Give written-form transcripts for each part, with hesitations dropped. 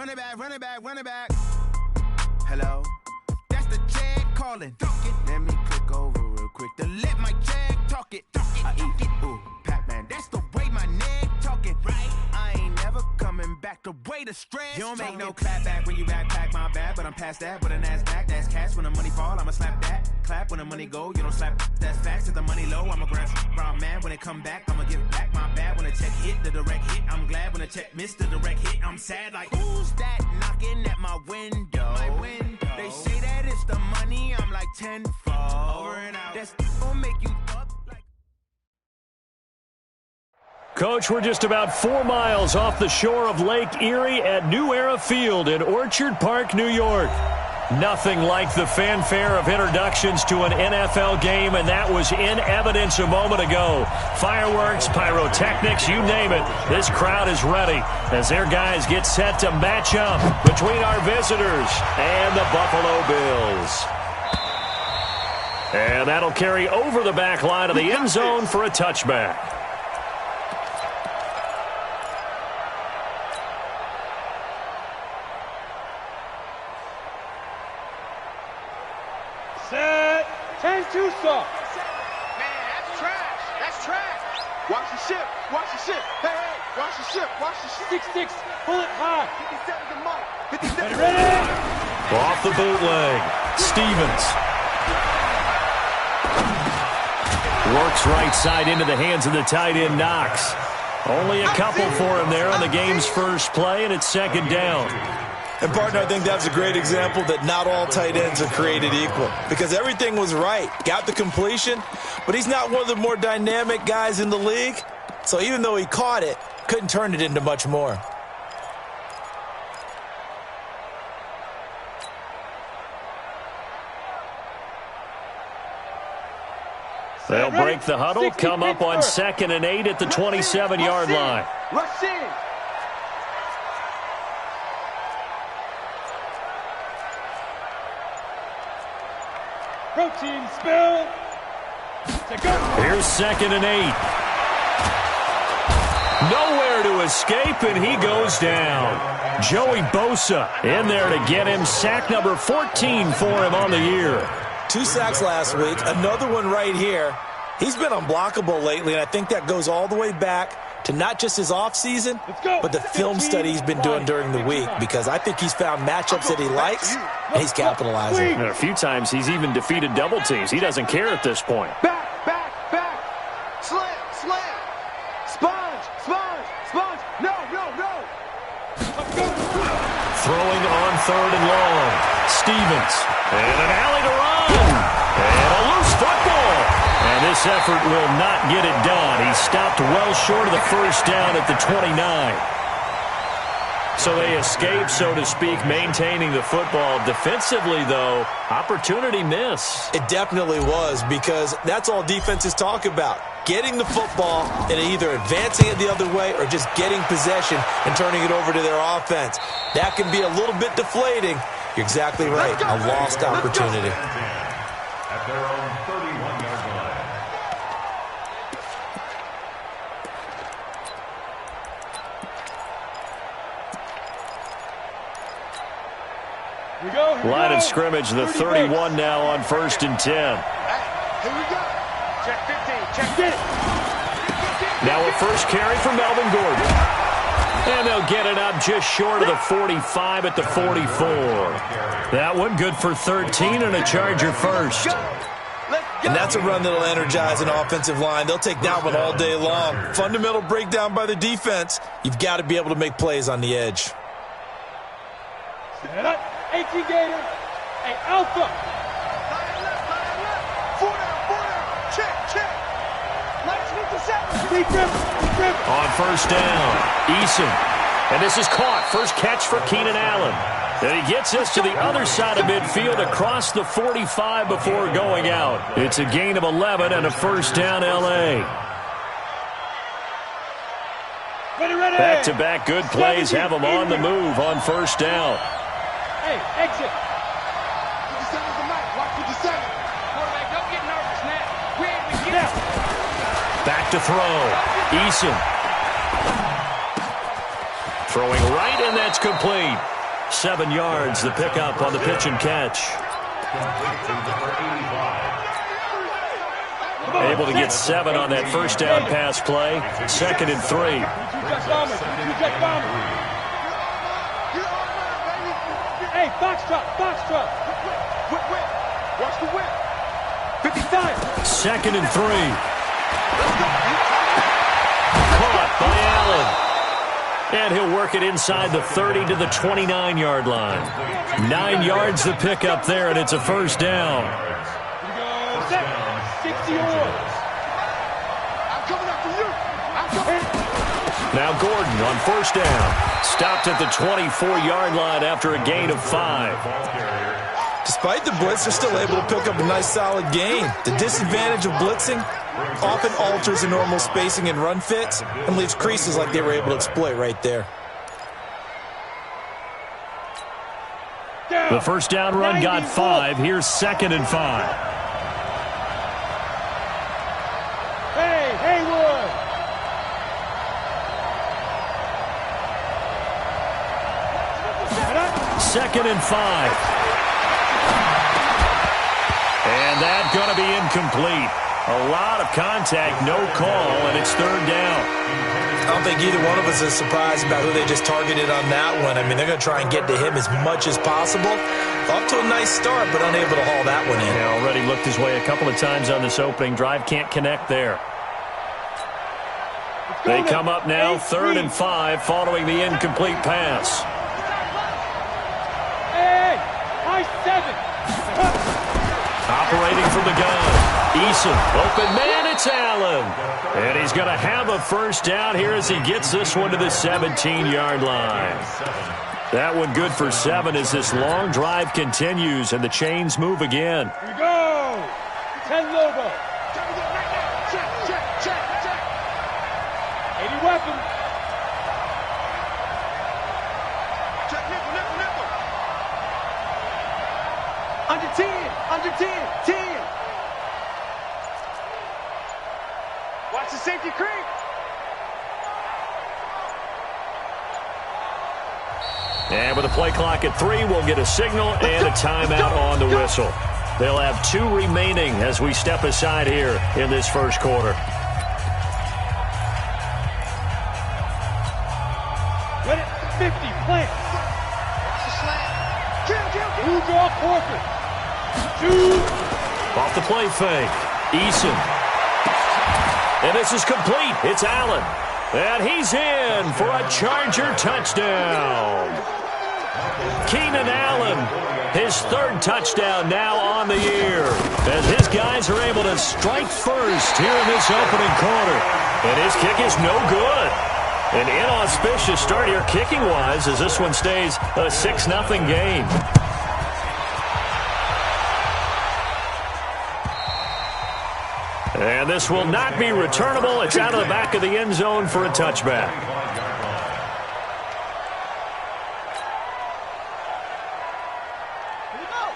Run it back, run it back, run it back. Hello? That's the Jag calling. Let me click over real quick to let my Jag talk it. I eat it. Ooh, Pac-Man. That's the way my neck talking. Right? I ain't never coming back. The way the stress. You don't make no clap back when you backpack, my bad. But I'm past that with a NASDAQ. That's cash. When the money fall, I'ma slap that. Clap when the money go. You don't slap. That's facts. If the money low, I'ma grab brown man. When it come back, I'ma give back my bad. When the check hit, the direct hit. I'm glad when the check missed the direct hit. I'm sad like, who's that knocking at my window? My window. They say that it's the money. I'm like tenfold. Over and out. That's gonna make you up like. Coach, we're just about 4 miles off the shore of Lake Erie at New Era Field in Orchard Park, New York. Nothing like the fanfare of introductions to an NFL game, and that was in evidence a moment ago. Fireworks, pyrotechnics, you name it. This crowd is ready as their guys get set to match up between our visitors and the Buffalo Bills. And that'll carry over the back line of the end zone for a touchback. Set. 10-2 soft. Man, that's trash. That's trash. Watch the ship. Watch the ship. Hey, hey. Watch the ship. Watch the ship. 6-6. Pull it high. 57 to Mike. 57. Ready? Off the bootleg. Stevens. Works right side into the hands of the tight end, Knox. Only a couple for him there on the game's first play, and it's second down. And, partner, I think that's a great example that not all tight ends are created equal because everything was right. Got the completion, but he's not one of the more dynamic guys in the league. So even though he caught it, couldn't turn it into much more. They'll break the huddle, come up on 2nd and 8 at the 27-yard line. Rush in. Protein spill. Here's 2nd and 8. Nowhere to escape, and he goes down. Joey Bosa in there to get him sack number 14 for him on the year. 2 sacks last week, another one right here. He's been unblockable lately, and I think that goes all the way back to not just his offseason, but the film study he's been doing during the week, because I think he's found matchups that he likes, and he's capitalizing. And a few times he's even defeated double teams. He doesn't care at this point. Back, back, back. Slam, slam. Sponge, sponge, sponge. No, no, no. Throwing on 3rd and long. Stevens. And an alley to run. And a loose football. And this effort will not get it done. He stopped well short of the first down at the 29. So they escape, so to speak, maintaining the football. Defensively, though, opportunity miss. It definitely was, because that's all defenses talk about. Getting the football and either advancing it the other way or just getting possession and turning it over to their offense. That can be a little bit deflating. You're exactly right. A lost opportunity. At their own 31-yard line. We go. Line of scrimmage, the 31 now on 1st and 10. Here we go. Check 15. Check Get it. Now a first carry for Melvin Gordon. And they'll get it up just short of the 45 at the 44. That one good for 13 and a Charger first. And that's a run that'll energize an offensive line. They'll take that one all day long. Fundamental breakdown by the defense. You've got to be able to make plays on the edge. Set up. 18 Gator. Hey, Alpha. Four down. Check, check. Let's hit the seven. Deep rip. On first down, Eason. And this is caught. First catch for Keenan Allen. And he gets us to the other side of midfield across the 45 before going out. It's a gain of 11 and a first down, L.A. Ready. Back-to-back good plays have them on the move on first down. Hey, exit. 57's the mic. Watch 57. Quarterback, don't get nervous, man. We ain't even get Back to throw. Eason. Throwing right, and that's complete. 7 yards, the pickup on the pitch and catch. Able to get 7 on that first down pass play. 2nd and 3. Hey, box truck. Whip. Watch the whip. 55. 2nd and 3. Caught by Allen. And he'll work it inside the 30 to the 29-yard line. 9 yards the pickup there, and it's a first down. 60 yards. I'm coming up for you. Now Gordon on first down. Stopped at the 24-yard line after a gain of 5. Despite the blitz, they're still able to pick up a nice solid gain. The disadvantage of blitzing often alters the normal spacing and run fits and leaves creases like they were able to exploit right there. The first down run got 5. Here's 2nd and 5. Hey, Haywood. Second and 5. And that's going to be incomplete. A lot of contact, no call, and it's 3rd down. I don't think either one of us is surprised about who they just targeted on that one. I mean, they're going to try and get to him as much as possible. Off to a nice start, but unable to haul that one in. Yeah, already looked his way a couple of times on this opening drive. Can't connect there. They come up now, 3rd and 5, following the incomplete pass. Hey, high 7. Operating from the gun. Eason, open man, it's Allen. And he's going to have a first down here as he gets this one to the 17-yard line. That one good for 7 as this long drive continues and the chains move again. Here we go. 10 Lobo. Check. 80 weapons. Check nickel. Under 10. 10. Watch the safety creep. And with a play clock at 3, we'll get a signal and a timeout on the whistle. They'll have 2 remaining as we step aside here in this first quarter. Ready? 50. Plant. Watch the slant. Kill. Blue draw Corcoran. 2. Off the play fake. Eason. And this is complete. It's Allen. And he's in for a Charger touchdown. Keenan Allen, his 3rd touchdown now on the year, as his guys are able to strike first here in this opening quarter. And his kick is no good. An inauspicious start here kicking-wise as this one stays a 6-0 game. And this will not be returnable. It's out of the back of the end zone for a touchback.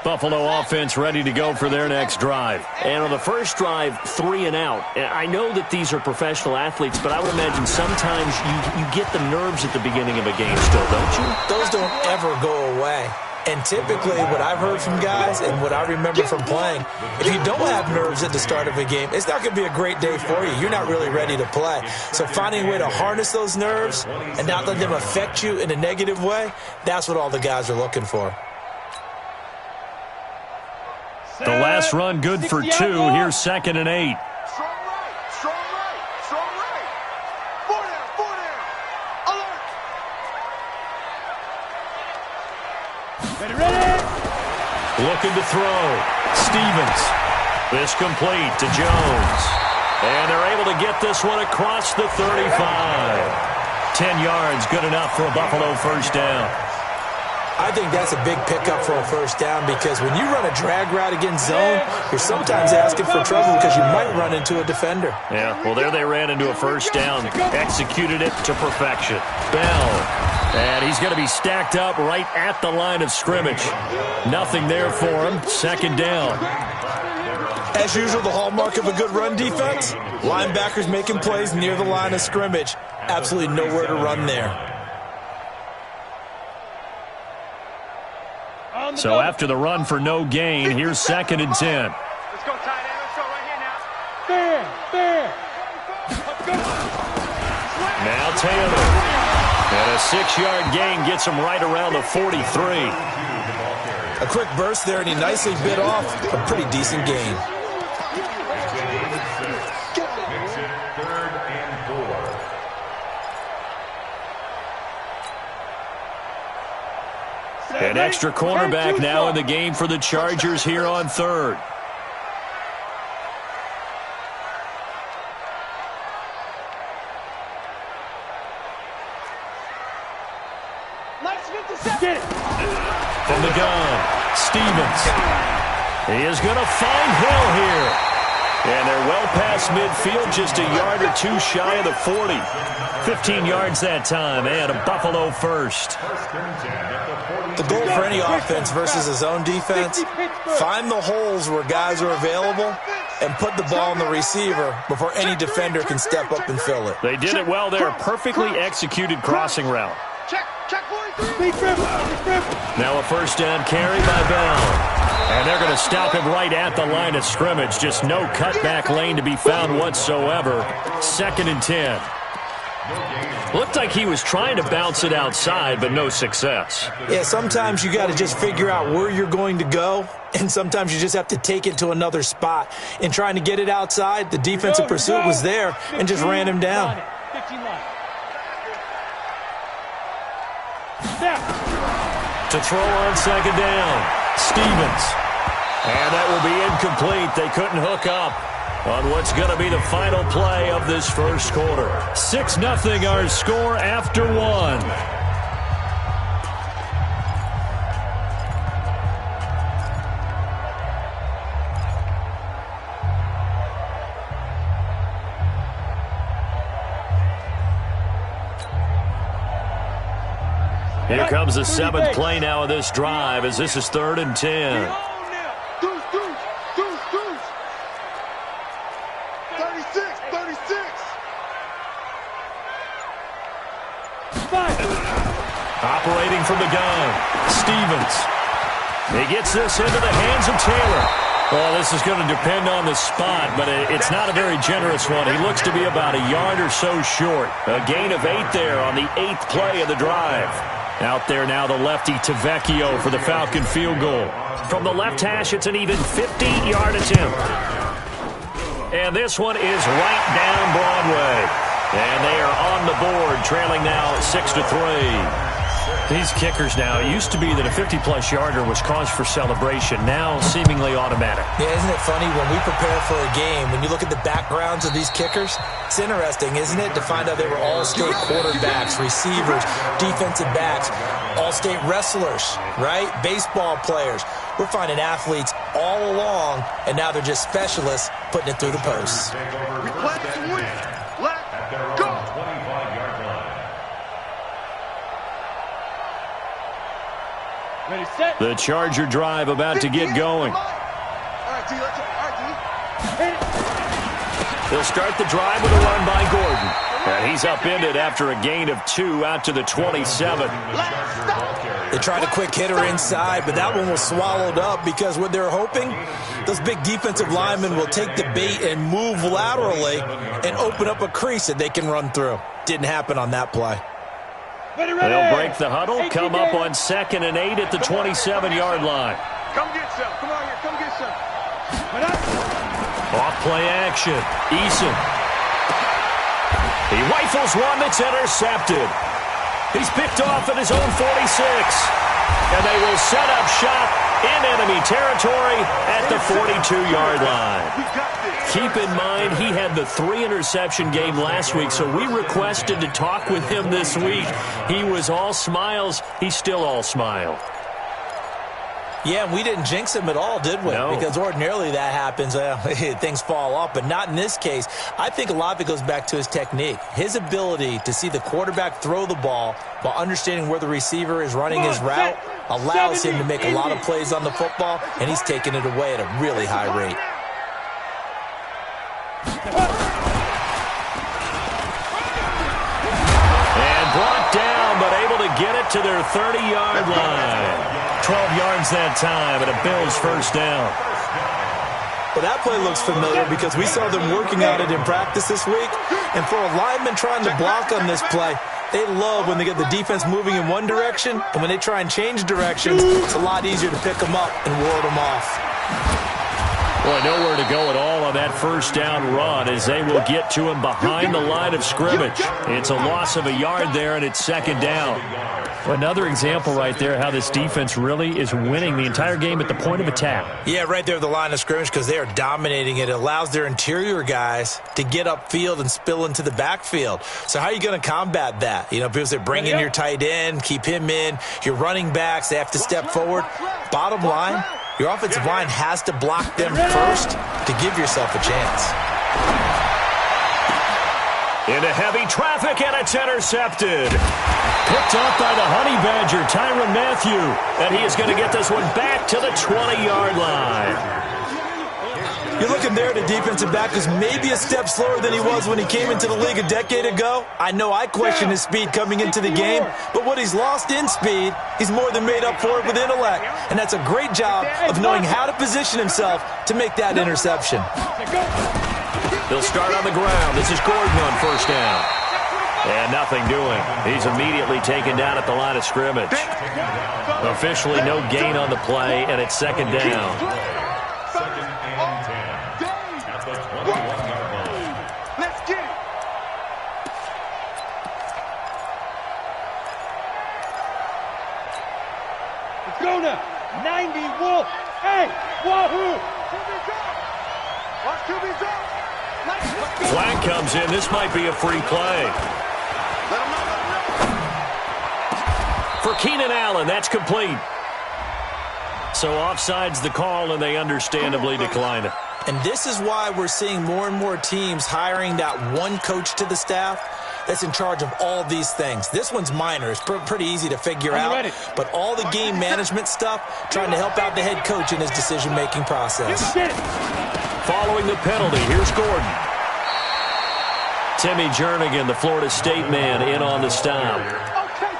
Buffalo offense ready to go for their next drive. And on the first drive, 3 and out. I know that these are professional athletes, but I would imagine sometimes you get the nerves at the beginning of a game still, don't you? Those don't ever go away. And typically what I've heard from guys and what I remember from playing, if you don't have nerves at the start of a game, it's not going to be a great day for you. You're not really ready to play. So finding a way to harness those nerves and not let them affect you in a negative way, that's what all the guys are looking for. The last run good for 2. Here's 2nd and 8. Strong right. 4 down. Alert. Ready. Looking to throw. Stevens. This complete to Jones. And they're able to get this one across the 35. 10 yards, good enough for a Buffalo first down. I think that's a big pickup for a first down because when you run a drag route against zone, you're sometimes asking for trouble because you might run into a defender. Yeah, well, there they ran into a first down. Executed it to perfection. Bell. And he's going to be stacked up right at the line of scrimmage. Nothing there for him. 2nd down. As usual, the hallmark of a good run defense, linebackers making plays near the line of scrimmage. Absolutely nowhere to run there. So after the run for no gain, here's 2nd and 10. Let's go, tight end. Let's go right here now. Fair. Let's go. Now Taylor. And a 6-yard gain gets him right around the 43. A quick burst there, and he nicely bit off a pretty decent gain. An extra cornerback now in the game for the Chargers here on 3rd. Get it. From the gun, Stevens. He is going to find Hill here. And they're well past midfield, just a yard or two shy of the 40. 15 yards that time, and a Buffalo first. The goal for any offense versus his own defense, find the holes where guys are available and put the ball on the receiver before any defender can step up and fill it. They did it well there. Perfectly executed crossing route. Check 43. Now a first down carry by Bell. And they're going to stop him right at the line of scrimmage. Just no cutback lane to be found whatsoever. 2nd and 10. Looked like he was trying to bounce it outside, but no success. Yeah, sometimes you got to just figure out where you're going to go, and sometimes you just have to take it to another spot. In trying to get it outside, the defensive pursuit was there and just ran him down. 15 line. To throw on 2nd down, Stevens. And that will be incomplete. They couldn't hook up on what's going to be the final play of this first quarter. 6-0 our score after 1. Here comes the 7th play now of this drive as this is 3rd and 10. Deuce. 36. Operating from the gun, Stevens. He gets this into the hands of Taylor. Well, this is going to depend on the spot, but it's not a very generous one. He looks to be about a yard or so short. A gain of 8 there on the 8th play of the drive. Out there now, the lefty Tavecchio for the Falcon field goal. From the left hash, it's an even 50-yard attempt. And this one is right down Broadway. And they are on the board, trailing now 6-3. These kickers now, it used to be that a 50-plus yarder was cause for celebration. Now seemingly automatic. Yeah, isn't it funny when we prepare for a game, when you look at the backgrounds of these kickers, it's interesting, isn't it, to find out they were all-state quarterbacks, receivers, defensive backs, all-state wrestlers, right? Baseball players. We're finding athletes all along, and now they're just specialists putting it through the posts. We play to win. Let's go. Ready, set. The Charger drive about to get going. All right, D. Hit it. They'll start the drive with a run by Gordon. And he's upended after a gain of 2 out to the 27. They tried a quick hitter inside, but that one was swallowed up because what they're hoping, those big defensive linemen will take the bait and move laterally and open up a crease that they can run through. Didn't happen on that play. They'll break the huddle, come up on 2nd and 8 at the 27-yard line. Come get some. Come on here. Come get some. Off play action. Eason. He rifles one that's intercepted. He's picked off at his own 46. And they will set up shop in enemy territory at the 42-yard line. Keep in mind, he had the 3-interception game last week, so we requested to talk with him this week. He was all smiles. He's still all smile. Yeah, and we didn't jinx him at all, did we? No. Because ordinarily that happens, things fall off, but not in this case. I think a lot of it goes back to his technique. His ability to see the quarterback throw the ball while understanding where the receiver is running his route allows him to make a lot of plays on the football, and he's taking it away at a really high rate. And brought down, but able to get it to their 30-yard line. 12 yards that time, and a Bills first down. Well, that play looks familiar because we saw them working on it in practice this week. And for a lineman trying to block on this play, they love when they get the defense moving in one direction, and when they try and change directions, it's a lot easier to pick them up and ward them off. Boy, nowhere to go at all on that first down run as they will get to him behind the line of scrimmage. It's a loss of a yard there, and it's second down. Another example right there how this defense really is winning the entire game at the point of attack. Yeah, right there at the line of scrimmage because they are dominating it. It allows their interior guys to get upfield and spill into the backfield. So how are you going to combat that? You know, because they bring in your tight end, keep him in. Your running backs, they have to step forward. Bottom line, your offensive line has to block them first to give yourself a chance. Into heavy traffic, and it's intercepted. Picked off by the Honey Badger, Tyrann Mathieu. And he is going to get this one back to the 20-yard line. You're looking there at a defensive back who's maybe a step slower than he was when he came into the league a decade ago. I know I questioned his speed coming into the game, but what he's lost in speed, he's more than made up for it with intellect. And that's a great job of knowing how to position himself to make that interception. They'll start on the ground. This is Gordon on first down. And nothing doing. He's immediately taken down at the line of scrimmage. Officially no gain on the play, and it's second down. Second and 10. At the 21-yard line. Let's get it. Let's go now. 90 Wolf. Hey, wahoo. Flag comes in. This might be a free play. For Keenan Allen, that's complete. So offside's the call, and they understandably decline it. And this is why we're seeing more and more teams hiring that one coach to the staff that's in charge of all these things. This one's minor. It's pretty easy to figure out. But all the game management stuff, trying to help out the head coach in his decision-making process. Following the penalty, here's Gordon. Timmy Jernigan, the Florida State man, in on the stop.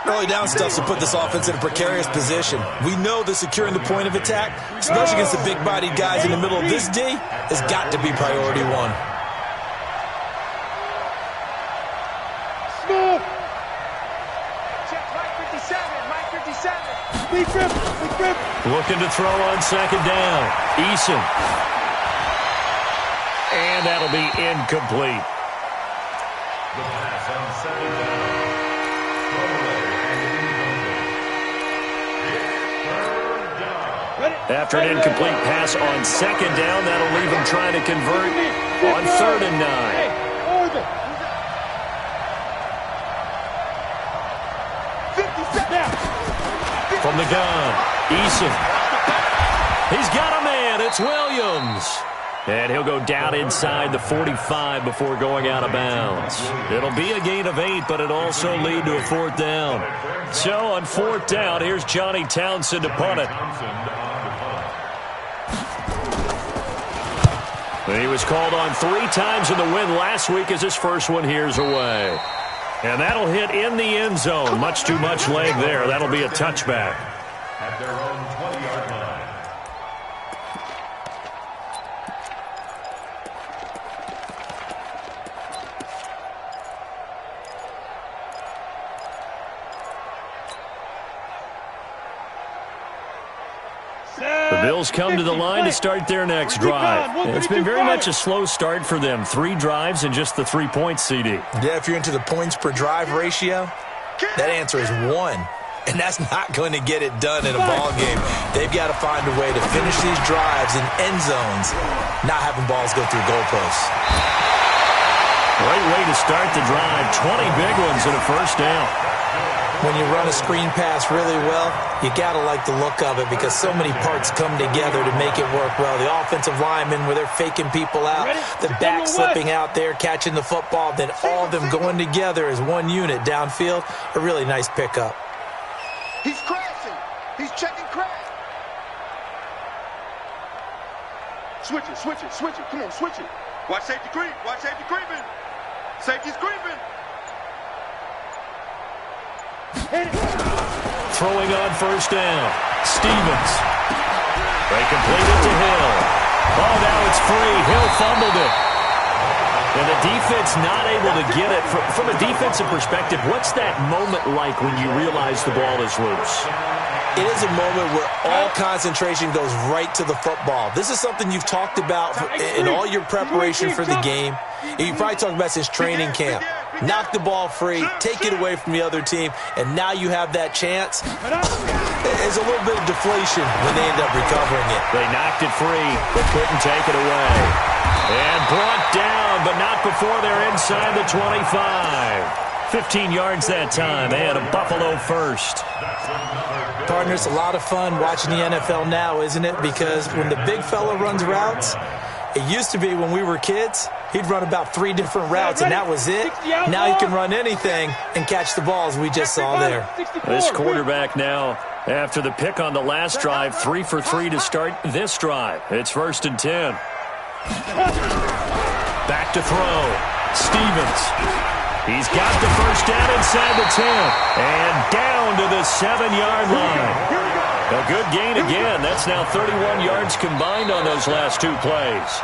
Early down stuff to put this offense in a precarious position. We know that securing the point of attack, especially against the big-bodied guys in the middle of this D, has got to be priority one. Smooth. Check, Mike 57, Mike 57. Big grip. Looking to throw on second down. Eason. And that'll be incomplete. The pass on second down. After an incomplete pass on second down, that'll leave him trying to convert on 3rd and 9. From the gun, Eason. He's got a man. It's Williams. And he'll go down inside the 45 before going out of bounds. It'll be a gain of 8, but it'll also lead to a 4th down. So on 4th down, here's Johnny Townsend to punt it. He was called on 3 times in the win last week as his first one here's away. And that'll hit in the end zone. Much too much leg there. That'll be a touchback. At their own 20-yard line. The Bills come to the line to start their next drive. It's been very much a slow start for them. 3 drives and just the 3 points, CD. Yeah, if you're into the points per drive ratio, that answer is 1. And that's not going to get it done in a ball game. They've got to find a way to finish these drives in end zones, not having balls go through goalposts. Great way to start the drive. 20 big ones and a first down. When you run a screen pass really well, you got to like the look of it because so many parts come together to make it work well. The offensive linemen where they're faking people out, the back slipping out there, catching the football, then all of them going together as one unit downfield. A really nice pickup. He's crashing. He's checking crash. Switch it. Come on, switch it. Watch safety creep. Watch safety creeping. Safety's creeping. Throwing on first down. Stevens. They complete it to Hill. Oh, now it's free. Hill fumbled it. And the defense not able to get it. From a defensive perspective, what's that moment like when you realize the ball is loose? It is a moment where all concentration goes right to the football. This is something you've talked about in all your preparation for the game. You probably talked about since training camp. Knock the ball free, take it away from the other team, and now you have that chance. There's a little bit of deflation when they end up recovering it. They knocked it free, but couldn't take it away. And brought down, but not before they're inside the 25. 15 yards that time, and a Buffalo first. Partner, it's a lot of fun watching the NFL now, isn't it? Because when the big fella runs routes, it used to be when we were kids, he'd run about 3 different routes, and that was it. Now he can run anything and catch the balls we just saw there. This quarterback now, after the pick on the last drive, 3 for 3 to start this drive. It's 1st and 10. Back to throw. Stevens. He's got the first down inside the 10. And down to the 7-yard line. A good gain again. That's now 31 yards combined on those last 2 plays.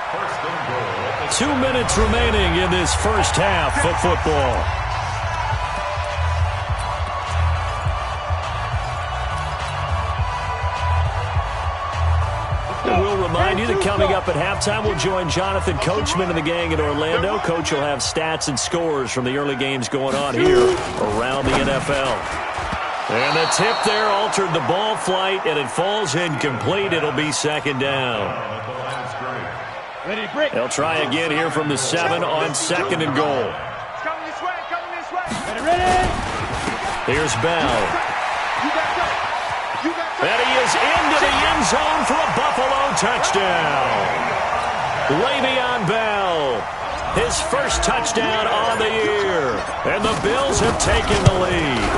2 minutes remaining in this first half of football. We'll remind you that coming up at halftime, we'll join Jonathan Coachman and the gang in Orlando. Coach will have stats and scores from the early games going on here around the NFL. And the tip there altered the ball flight, and it falls incomplete. It'll be 2nd down. They'll try again here from the 7 on 2nd and goal. Here's Bell. And he is into the end zone for a Buffalo touchdown. Le'Veon Bell, his first touchdown on the year. And the Bills have taken the lead.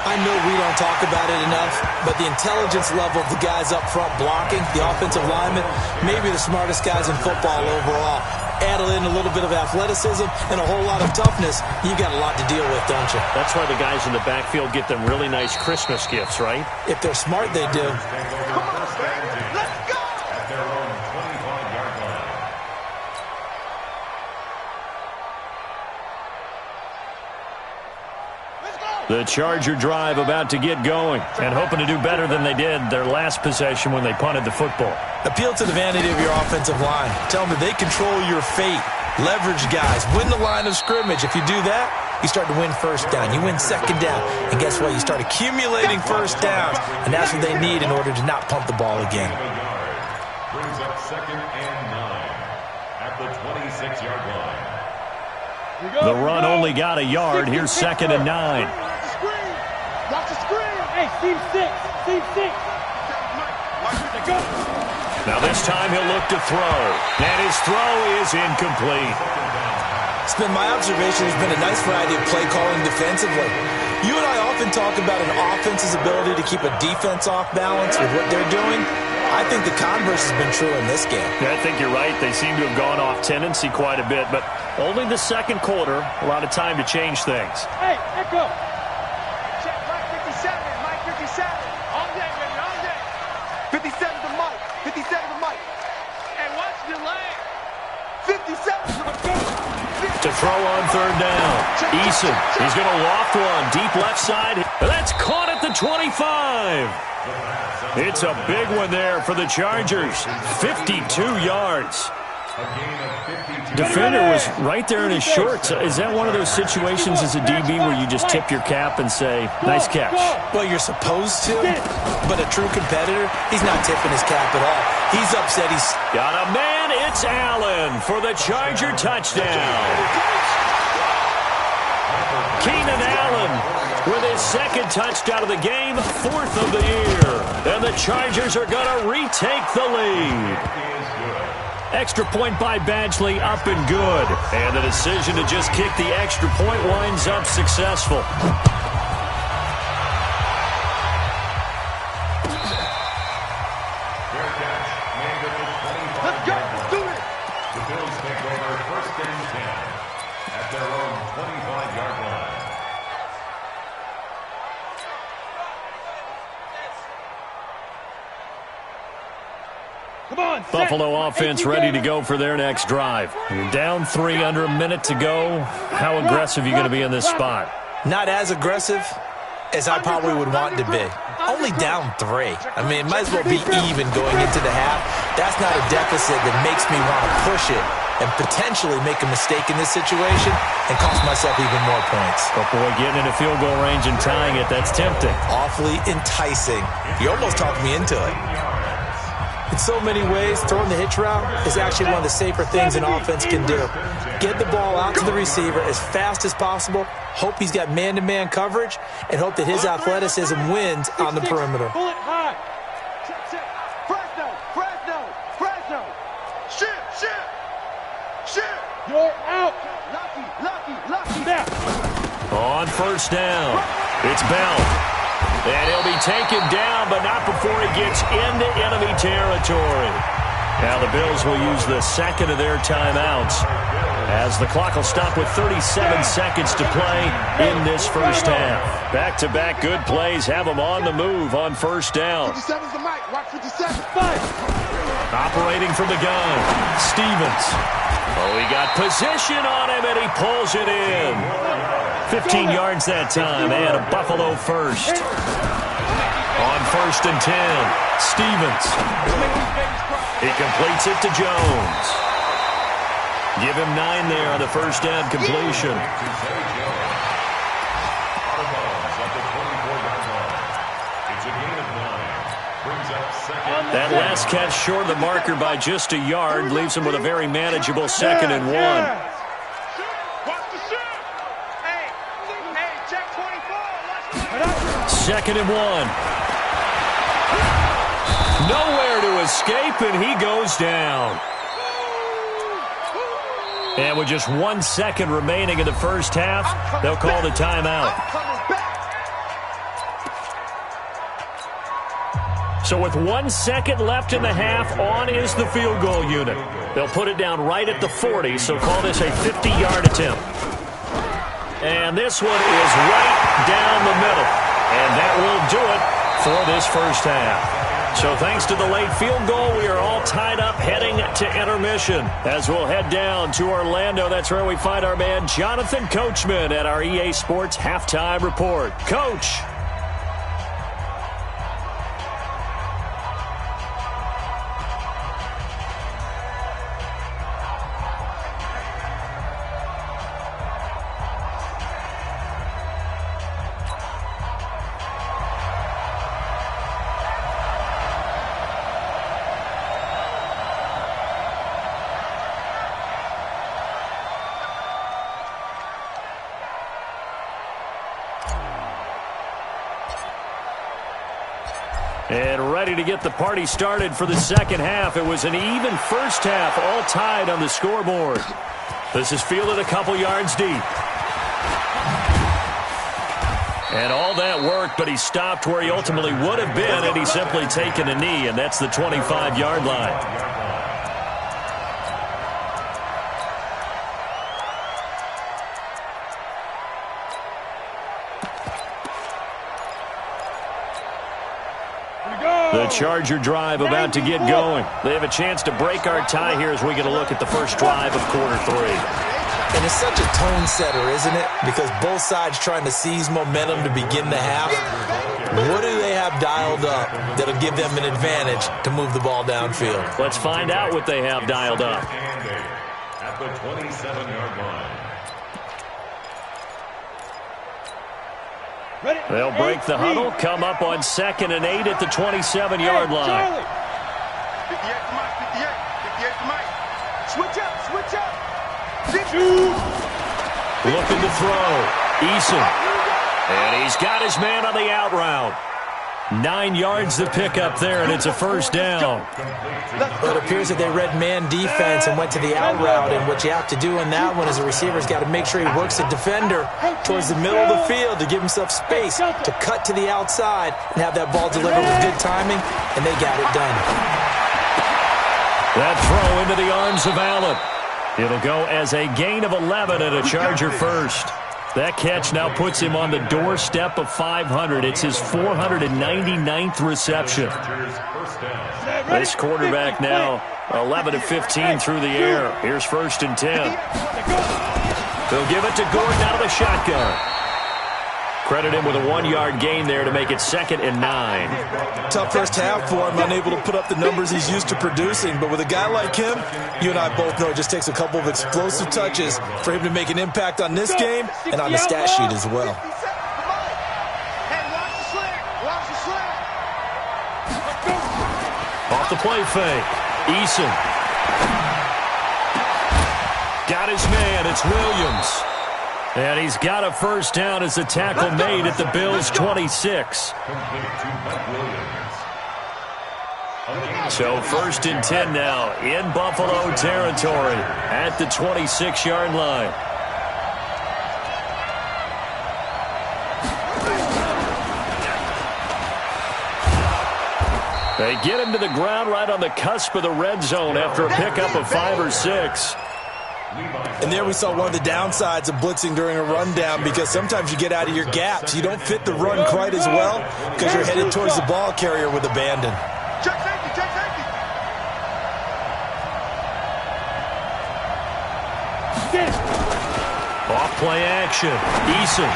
I know we don't talk about it enough, but the intelligence level of the guys up front blocking, the offensive linemen, maybe the smartest guys in football overall. Add in a little bit of athleticism and a whole lot of toughness, you got a lot to deal with, don't you? That's why the guys in the backfield get them really nice Christmas gifts, right? If they're smart, they do. The Charger drive about to get going and hoping to do better than they did their last possession when they punted the football. Appeal to the vanity of your offensive line. Tell them that they control your fate. Leverage guys. Win the line of scrimmage. If you do that, you start to win first down. You win second down. And guess what? You start accumulating first downs. And that's what they need in order to not pump the ball again. Brings up 2nd and 9 at the 26-yard line. The run only got a yard. Here's 2nd and 9. Watch the screen. Hey, team 6. Team 6. Now this time he'll look to throw. And his throw is incomplete. It's been my observation there's been a nice variety of play calling defensively. You and I often talk about an offense's ability to keep a defense off balance with what they're doing. I think the converse has been true in this game. I think you're right. They seem to have gone off tendency quite a bit, but only the second quarter. A lot of time to change things. Hey, echo. Check Mike 57. Mike 57. On deck, baby, on deck. 57 to Mike. 57 to Mike. And watch the leg. 57 to the goal. To throw on 3rd down. Eason, he's going to loft one. Deep left side. That's caught at the 25. It's a big one there for the Chargers. 52 yards. Defender was right there in his shorts. Is that one of those situations as a DB where you just tip your cap and say, nice catch? Well, you're supposed to, but a true competitor, he's not tipping his cap at all. He's upset. He's got a man. It's Allen for the Charger touchdown. Keenan Allen with his 2nd touchdown of the game, 4th of the year. And the Chargers are going to retake the lead. Extra point by Badgley, up and good. And the decision to just kick the extra point winds up successful. Let's go. Let's do it. The Bills take over 1st and 10 at their own 25-yard line. Buffalo offense ready to go for their next drive. You're down 3 under a minute to go. How aggressive are you going to be in this spot? Not as aggressive as I probably would want to be. Only down 3. I mean, it might as well be even going into the half. That's not a deficit that makes me want to push it and potentially make a mistake in this situation and cost myself even more points. But boy, getting into field goal range and tying it, that's tempting. Awfully enticing. You almost talked me into it. In so many ways, throwing the hitch route is actually one of the safer things an offense can do. Get the ball out to the receiver as fast as possible, hope he's got man-to-man coverage, and hope that his athleticism wins on the perimeter. Pull it high. Fresno. Shit. You're out. Lucky. Now. On first down, it's Bell. And he'll be taken down, but not before he gets into enemy territory. Now the Bills will use the second of their timeouts as the clock will stop with 37 seconds to play in this first half. Back-to-back good plays have them on the move on first down. 57's the mic. Watch 57. Operating from the gun, Stevens. Oh, he got position on him, and he pulls it in. 15 yards that time, and a Buffalo first. On first and 10, Stevens. He completes it to Jones. Give him 9 there on the first down completion. That last catch short of the marker by just a yard leaves him with a very manageable 2nd and 1. Second and 1. Nowhere to escape, and he goes down. And with just 1 second remaining in the first half, they'll call the timeout. So with 1 second left in the half, on is the field goal unit. They'll put it down right at the 40, so call this a 50-yard attempt. And this one is right down the middle. And that will do it for this first half. So thanks to the late field goal, we are all tied up heading to intermission. As we'll head down to Orlando, that's where we find our man Jonathan Coachman at our EA Sports Halftime Report. Coach. And ready to get the party started for the second half. It was an even first half, all tied on the scoreboard. This is fielded a couple yards deep. And all that worked, but he stopped where he ultimately would have been had he simply taken a knee, and that's the 25-yard line. The Charger drive about to get going. They have a chance to break our tie here as we get a look at the first drive of quarter 3. And it's such a tone setter, isn't it? Because both sides trying to seize momentum to begin the half. What do they have dialed up that'll give them an advantage to move the ball downfield? Let's find out what they have dialed up. At the 27-yard line. They'll break the huddle, come up on 2nd and 8 at the 27-yard line. 58 to Mike, 58 to Mike. Switch up. Looking to throw. Eason. And he's got his man on the out route. 9 yards to pick up there, and it's a first down. It appears that they read man defense and went to the out route, and what you have to do in that one is the receiver's got to make sure he works the defender towards the middle of the field to give himself space to cut to the outside and have that ball delivered with good timing, and they got it done. That throw into the arms of Allen. It'll go as a gain of 11 and a Charger first. That catch now puts him on the doorstep of 500. It's his 499th reception. This quarterback now 11 of 15 through the air. Here's 1st and 10. They'll give it to Gordon out of the shotgun. Credit him with a 1-yard gain there to make it 2nd and 9. Tough first half for him, unable to put up the numbers he's used to producing. But with a guy like him, you and I both know it just takes a couple of explosive touches for him to make an impact on this game and on the stat sheet as well. Off the play fake. Eason. Got his man. It's Williams. And he's got a first down as the tackle made at the Bills' 26. So 1st and 10 now in Buffalo territory at the 26-yard line. They get him to the ground right on the cusp of the red zone after a pickup of 5 or 6. And there we saw one of the downsides of blitzing during a rundown, because sometimes you get out of your gaps. You don't fit the run quite as well because you're headed towards the ball carrier with abandon. Check safety, check safety. Off play action. Eason.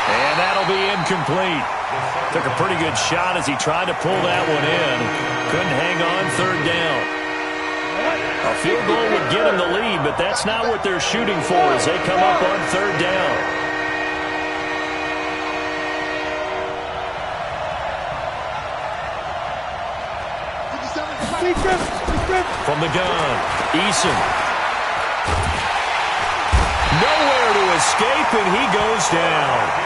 And that'll be incomplete. Took a pretty good shot as he tried to pull that one in. Couldn't hang on 3rd down. A field goal would get them the lead, but that's not what they're shooting for as they come up on 3rd down. From the gun, Eason. Nowhere to escape, and he goes down.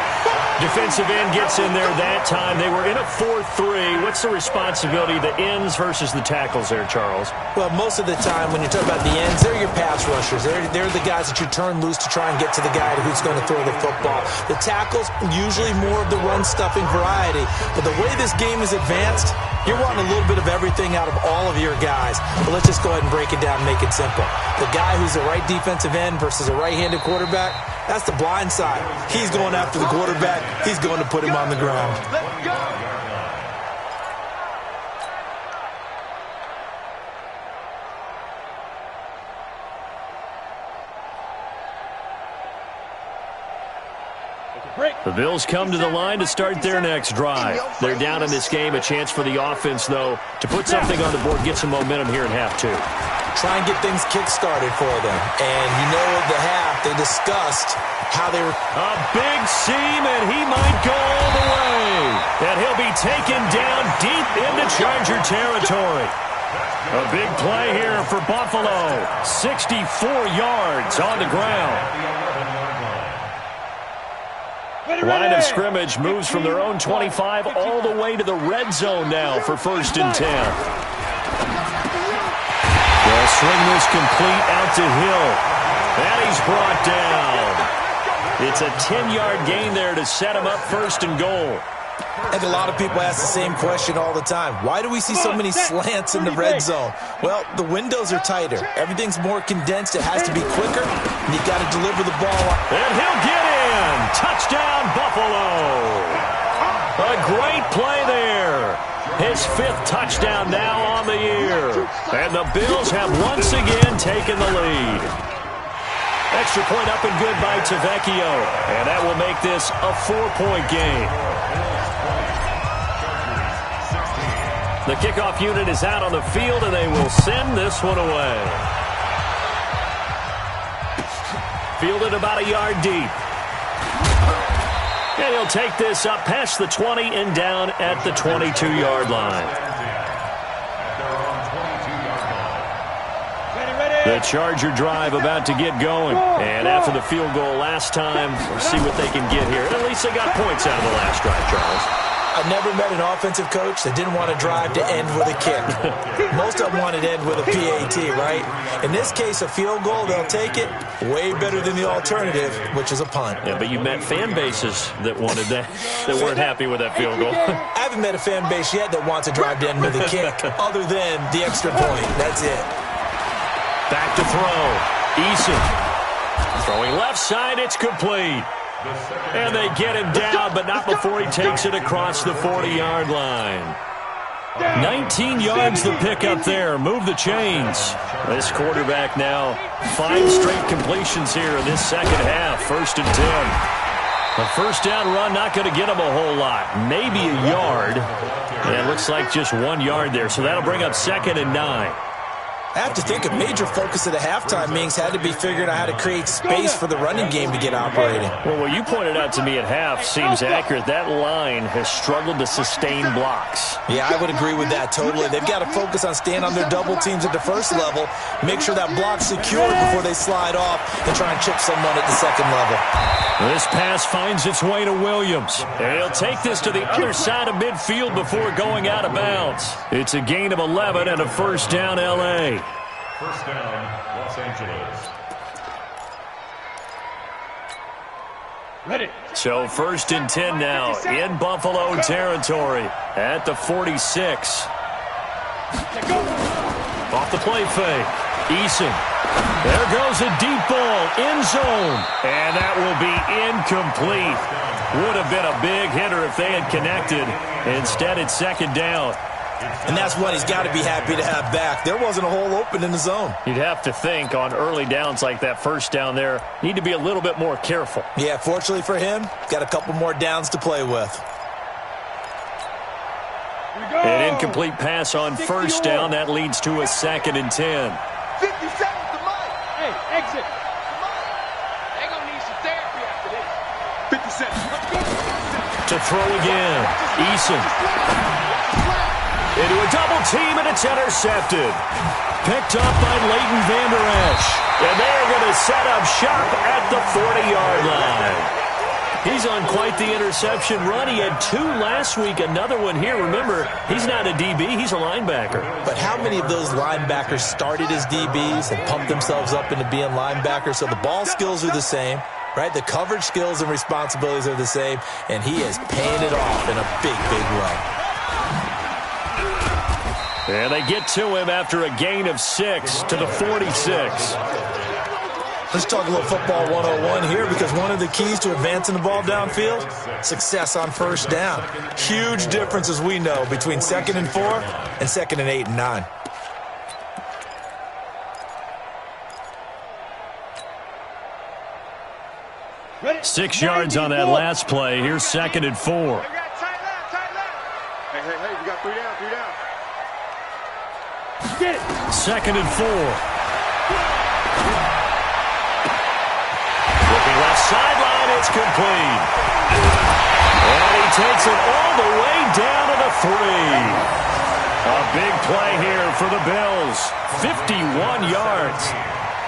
Defensive end gets in there that time. They were in a 4-3. What's the responsibility, the ends versus the tackles there, Charles? Well, most of the time when you talk about the ends, they're your pass rushers. They're the guys that you turn loose to try and get to the guy who's going to throw the football. The tackles, usually more of the run-stuffing variety. But the way this game is advanced, you're wanting a little bit of everything out of all of your guys. But let's just go ahead and break it down and make it simple. The guy who's the right defensive end versus a right-handed quarterback, that's the blind side. He's going after the quarterback. He's going to put him on the ground. Let's go. The Bills come to the line to start their next drive. They're down in this game. A chance for the offense, though, to put something on the board, get some momentum here in half 2. Try and get things kick-started for them. And you know at the half, they discussed how they were... A big seam, and he might go all the way. And he'll be taken down deep into Charger territory. A big play here for Buffalo. 64 yards on the ground. Line of scrimmage moves from their own 25 all the way to the red zone now for 1st and 10. They'll swing this complete out to Hill. And he's brought down. It's a 10-yard gain there to set him up 1st and goal. And a lot of people ask the same question all the time. Why do we see so many slants in the red zone? Well, the windows are tighter. Everything's more condensed. It has to be quicker, and you've got to deliver the ball. And he'll get in. Touchdown, Buffalo. A great play there. His 5th touchdown now on the year. And the Bills have once again taken the lead. Extra point up and good by Tavecchio. And that will make this a 4-point game. The kickoff unit is out on the field, and they will send this one away. Fielded about a yard deep. And he'll take this up past the 20 and down at the 22-yard line. The Charger drive about to get going. And after the field goal last time, we'll see what they can get here. At least they got points out of the last drive, Charles. I've never met an offensive coach that didn't want to drive to end with a kick. Most of them wanted to end with a PAT, right? In this case, a field goal, they'll take it. Way better than the alternative, which is a punt. Yeah, but you met fan bases that wanted that, that weren't happy with that field goal. I haven't met a fan base yet that wants to drive to end with a kick, other than the extra point. That's it. Back to throw. Eason. Throwing left side, it's complete. And they get him down, but not before he takes it across the 40-yard line. 19 yards the pick up there. Move the chains. This quarterback now 5 straight completions here in this second half. 1st and 10. A first down run not going to get him a whole lot. Maybe a yard. And it looks like just 1 yard there. So that'll bring up 2nd and 9. I have to think a major focus of the halftime meetings had to be figuring out how to create space for the running game to get operating. Well, what you pointed out to me at half seems accurate. That line has struggled to sustain blocks. Yeah, I would agree with that totally. They've got to focus on staying on their double teams at the first level, make sure that block's secured before they slide off and try and chip someone at the second level. This pass finds its way to Williams. And he'll take this to the other side of midfield before going out of bounds. It's a gain of 11 and a first down L.A. First down, Los Angeles. Ready. So 1st and 10 now in Buffalo territory at the 46. Off the play fake. Eason. There goes a deep ball, end zone. And that will be incomplete. Would have been a big hitter if they had connected. Instead, it's 2nd down. And that's what he's got to be happy to have back. There wasn't a hole open in the zone. You'd have to think on early downs like that first down there, need to be a little bit more careful. Yeah, fortunately for him, got a couple more downs to play with. An incomplete pass on first down. That leads to a 2nd and 10. 50 seconds to Mike. Hey, exit. They're going to need some therapy after this. 50 seconds. To throw again. Eason. Into a double team, and it's intercepted. Picked up by Leighton Vander Esch. And they're going to set up shop at the 40-yard line. He's on quite the interception run. He had 2 last week, another one here. Remember, he's not a DB, he's a linebacker. But how many of those linebackers started as DBs and pumped themselves up into being linebackers? So the ball skills are the same, right? The coverage skills and responsibilities are the same, and he is paying it off in a big, big way. And they get to him after a gain of 6 to the 46. Let's talk a little football 101 here, because one of the keys to advancing the ball downfield, success on first down. Huge difference, as we know, between 2nd and 4 and 2nd and 8 and 9. Ready. 6 yards on that last play. Here's 2nd and 4. Hey, we got 3 down, 3 down. Get it. 2nd and 4. Looking left sideline, it's complete. And he takes it all the way down to the 3. A big play here for the Bills. 51 yards.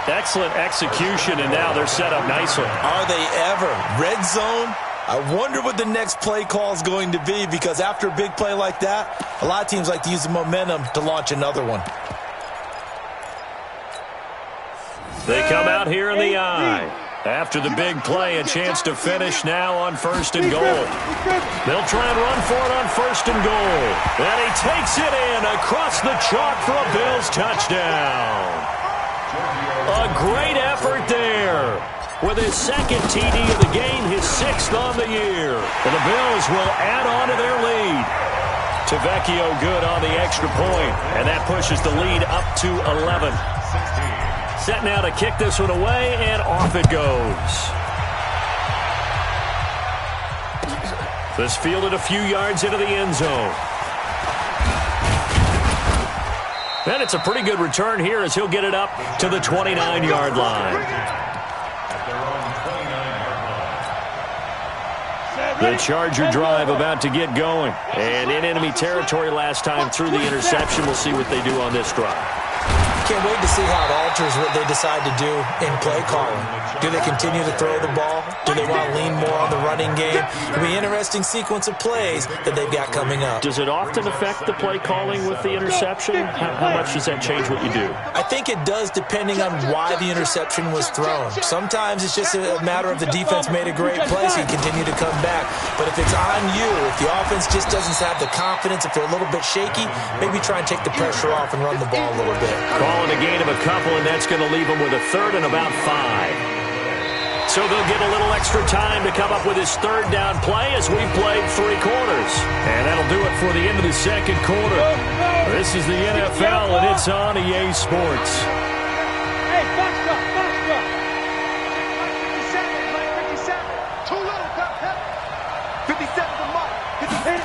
Excellent execution, and now they're set up nicely. Are they ever? Red zone? I wonder what the next play call is going to be, because after a big play like that, a lot of teams like to use the momentum to launch another one. They come out here in the eye. After the big play, a chance to finish now on 1st and goal. They'll try and run for it on 1st and goal. And he takes it in across the chalk for a Bills touchdown. A great effort there. With his 2nd TD of the game, his 6th on the year. And the Bills will add on to their lead. Tavecchio good on the extra point, and that pushes the lead up to 11. Set now to kick this one away, and off it goes. This fielded a few yards into the end zone. And it's a pretty good return here as he'll get it up to the 29-yard line. The Charger drive about to get going. And in enemy territory last time through the interception. We'll see what they do on this drive. Can't wait to see how it alters what they decide to do in play calling. Do they continue to throw the ball? Do they want to lean more on the running game? It'll be an interesting sequence of plays that they've got coming up. Does it often affect the play calling with the interception? How much does that change what you do? I think it does, depending on why the interception was thrown. Sometimes it's just a matter of the defense made a great play, so you continue to come back. But if it's on you, if the offense just doesn't have the confidence, if they're a little bit shaky, maybe try and take the pressure off and run the ball a little bit. Calling a gain of a couple, and that's going to leave them with a 3rd and about 5. So they'll get a little extra time to come up with his third down play as we've played 3 quarters. And that'll do it for the end of the second quarter. This is the NFL, and it's on EA Sports. Hey, box drop, box drop. 57, Mike, 57. Too little, Pep. 57's a mark. 57.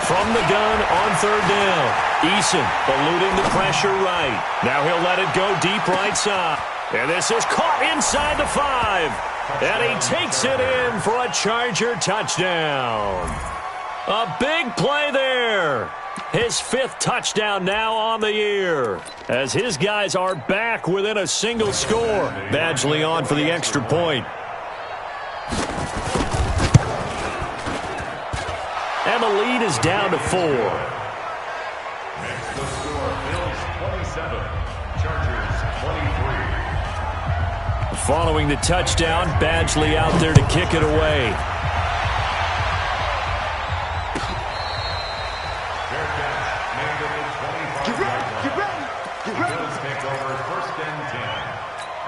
From the gun on third down, Eason eluding the pressure right. Now he'll let it go deep right side. And this is caught inside the 5. And he takes it in for a Charger touchdown. A big play there. His 5th touchdown now on the year. As his guys are back within a single score. Badgley on for the extra point. And the lead is down to 4. Next to score, Bills 27, Chargers 23. Following the touchdown, Badgley out there to kick it away. Fair catch, made at the 25-yard line. Get ready. Bills take over 1st and 10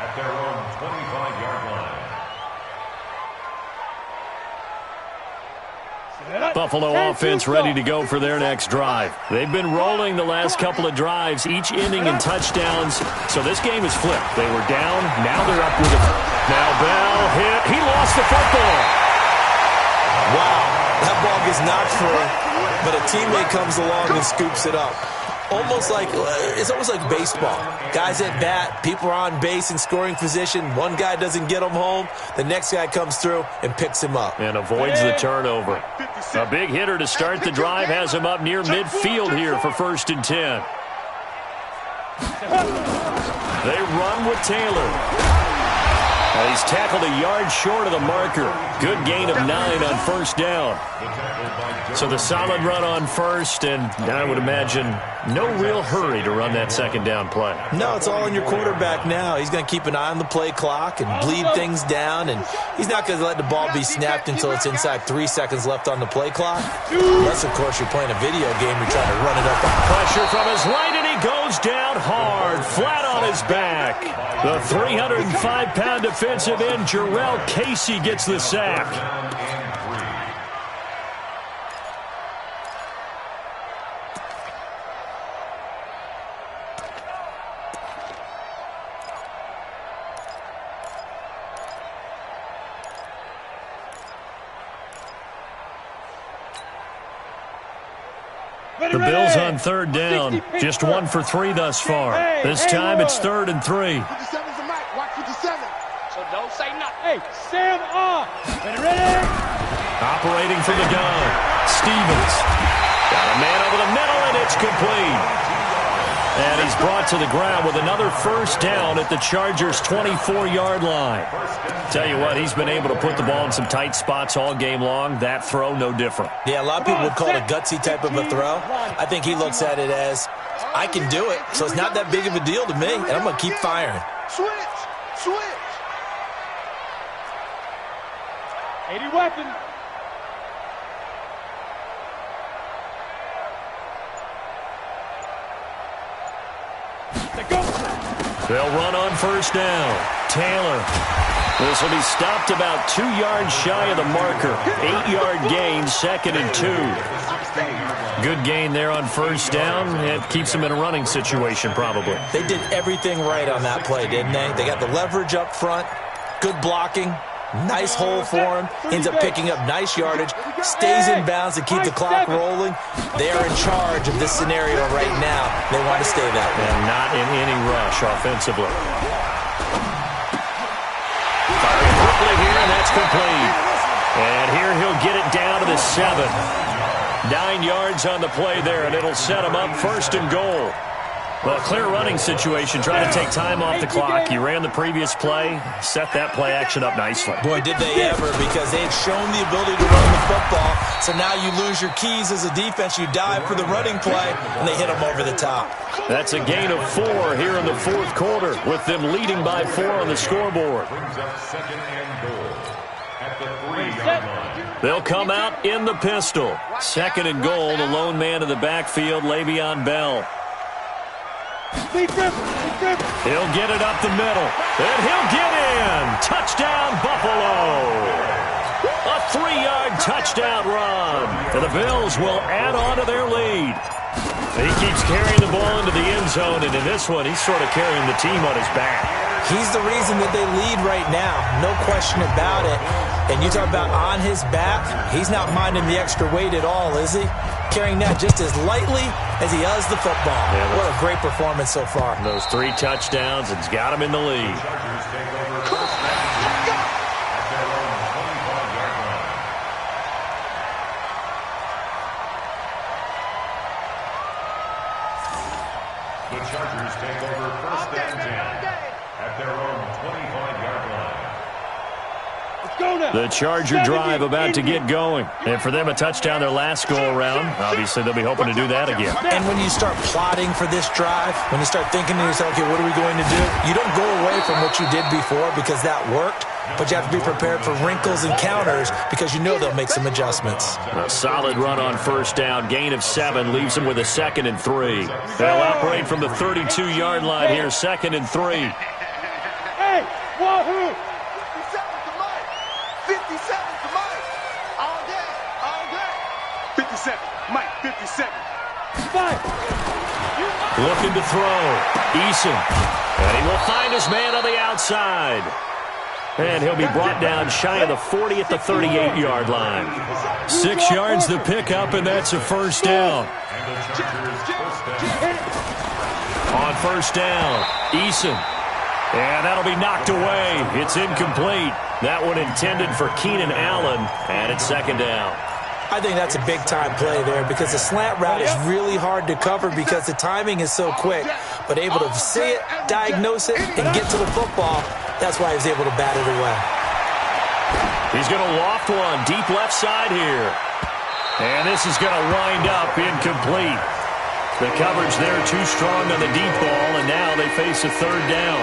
at their own 25-yard line. Buffalo offense ready to go for their next drive. They've been rolling the last couple of drives, each ending in touchdowns. So this game is flipped. They were down, now they're up with it. Now Bell hit. He lost the football. Wow, that ball gets knocked free, but a teammate comes along and scoops it up. It's almost like baseball. Guys at bat, people are on base in scoring position. One guy doesn't get him home. The next guy comes through and picks him up. And avoids the turnover. A big hitter to start the drive has him up near midfield here for 1st and 10. They run with Taylor. And he's tackled a yard short of the marker. Good gain of 9 on 1st down. So the solid run on 1st, and I would imagine no real hurry to run that 2nd down play. No, it's all on your quarterback now. He's going to keep an eye on the play clock and bleed things down, and he's not going to let the ball be snapped until it's inside 3 seconds left on the play clock. Unless, of course, you're playing a video game, you're trying to run it up. Pressure from his right, and he goes down hard, flat on his back. The 305-pound defensive end, Jarrell Casey, gets the sack. The Bills on 3rd down, just 1 for 3 thus far. This time it's 3rd and 3. 57's a mark. Watch 57. So don't say nothing. Hey, Sam on. Ready? Operating from the gun, Stevens. Got a man over the middle, and it's complete. And he's brought to the ground with another 1st down at the Chargers' 24-yard line. Tell you what, he's been able to put the ball in some tight spots all game long. That throw, no different. Yeah, a lot of people would call it a gutsy type of a throw. I think he looks at it as, I can do it, so it's not that big of a deal to me, and I'm going to keep firing. Switch. 80 weapon. They'll run on 1st down. Taylor. This will be stopped about 2 yards shy of the marker. 8-yard gain, 2nd and 2. Good gain there on 1st down. It keeps them in a running situation probably. They did everything right on that play, didn't they? They got the leverage up front, good blocking, nice hole for him, ends up picking up nice yardage, stays in bounds to keep the clock rolling. They are in charge of this scenario right now. They want to stay that way. And not in any rush offensively. Firing quickly here, and that's complete. And here he'll get it down to the 7. 9 yards on the play there, and it'll set him up 1st and goal. Well, clear running situation, trying to take time off the clock. You ran the previous play, set that play action up nicely. Boy, did they ever, because they had shown the ability to run the football. So now you lose your keys as a defense. You dive for the running play, and they hit them over the top. That's a gain of 4 here in the 4th quarter, with them leading by 4 on the scoreboard. Brings up 2nd and goal at the 3-yard line. They'll come out in the pistol. 2nd and goal, the lone man in the backfield, Le'Veon Bell. He'll get it up the middle. And he'll get in. Touchdown, Buffalo. A 3-yard touchdown run. And the Bills will add on to their lead. He keeps carrying the ball into the end zone, and in this one, he's sort of carrying the team on his back. He's the reason that they lead right now. No question about it. And you talk about on his back, he's not minding the extra weight at all, is he? Carrying that just as lightly as he does the football. Yeah, what a great performance so far. Those 3 touchdowns, it's got him in the lead. The Chargers take over first and 10 at their own 25-yard line. Let's go now. The Charger drive about to get going. And for them, a touchdown their last go-around. Obviously, they'll be hoping to do that again. And when you start plotting for this drive, when you start thinking to yourself, okay, what are we going to do? You don't go away from what you did before because that worked. But you have to be prepared for wrinkles and counters because you know they'll make some adjustments. A solid run on first down. Gain of 7 leaves them with a 2nd and 3. They'll operate from the 32-yard line here, 2nd and 3. Hey, wahoo! 57 to Mike. 57 to Mike. All day, all day. 57, Mike, 57. Five. Looking to throw. Eason. And he will find his man on the outside. And he'll be brought down shy of the 40 at the 38-yard line. 6 yards the pickup, and that's a first down. On first down, Eason. And that'll be knocked away. It's incomplete. That one intended for Keenan Allen, and it's 2nd down. I think that's a big-time play there because the slant route is really hard to cover because the timing is so quick. But able to see it, diagnose it, and get to the football, that's why he was able to bat it away. He's going to loft one deep left side here. And this is going to wind up incomplete. The coverage there too strong on the deep ball, and now they face a 3rd down.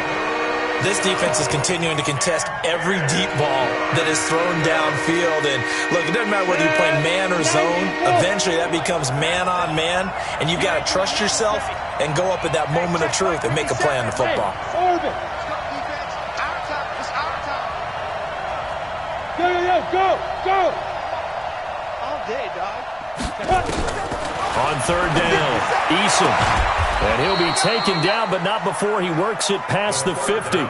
This defense is continuing to contest every deep ball that is thrown downfield. And look, it doesn't matter whether you're playing man or zone. Eventually that becomes man on man, and you've got to trust yourself and go up at that moment of truth and make a play on the football. Go. All day, dog. On 3rd down, Eason. And he'll be taken down, but not before he works it past the 50.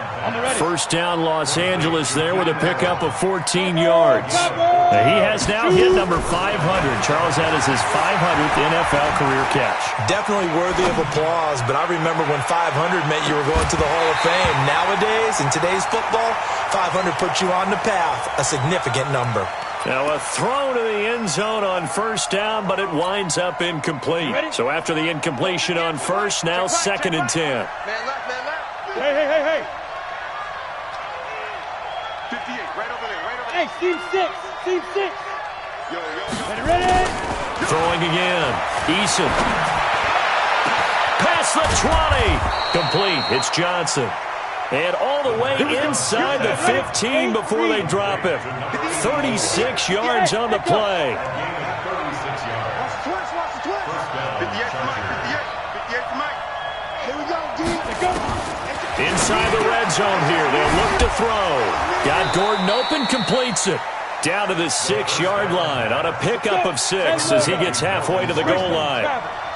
First down, Los Angeles there with a pickup of 14 yards. He has now hit number 500. Charles, that is his 500th NFL career catch. Definitely worthy of applause, but I remember when 500 meant you were going to the Hall of Fame. Nowadays, in today's football, 500 puts you on the path, a significant number. Now a throw to the end zone on first down, but it winds up incomplete. So after the incompletion on first, now 2nd and 10. Man left, man left. Hey. 58, right over there, right over there. Hey, team 6. Yo. Ready? Throwing again. Eason. Past the 20. Complete. It's Johnson. And all the way inside the 15 before they drop him. 36 yards on the play. Watch the twist. 58 for Mike, 58 for Mike. Here we go, D. Inside the red zone here. They'll look to throw. Got Gordon open, completes it. Down to the 6-yard line on a pickup of 6 as he gets halfway to the goal line.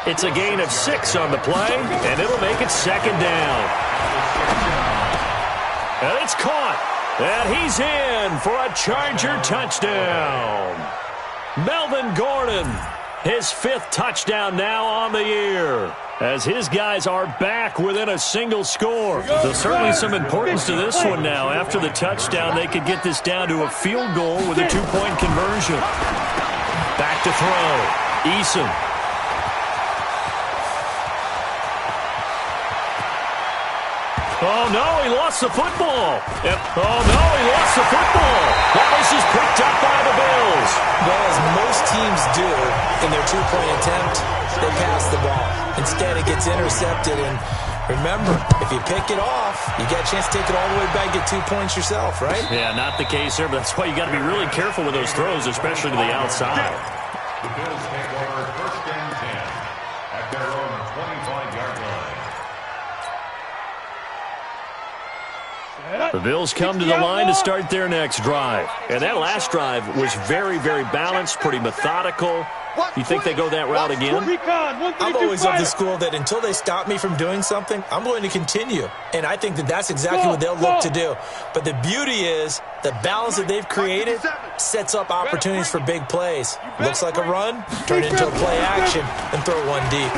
It's a gain of 6 on the play, and it'll make it 2nd down. And it's caught. And he's in for a Charger touchdown. Melvin Gordon, his 5th touchdown now on the year, as his guys are back within a single score. There's certainly some importance to this one now. After the touchdown, they could get this down to a field goal with a 2-point conversion. Back to throw. Eason. Oh, no, he lost the football. Oh, no, he lost the football. That was just picked up by the Bills. Well, as most teams do in their 2-point attempt, they pass the ball. Instead, it gets intercepted. And remember, if you pick it off, you get a chance to take it all the way back, get 2 points yourself, right? Yeah, not the case there, but that's why you got to be really careful with those throws, especially to the outside. The Bills take over first and 10 at their own 25-yard line. The Bills come to the line to start their next drive. And that last drive was very, very balanced, pretty methodical. You think they go that route again? I'm always of the school that until they stop me from doing something, I'm going to continue. And I think that that's exactly what they'll look to do. But the beauty is the balance that they've created sets up opportunities for big plays. Looks like a run, turn it into a play action, and throw one deep.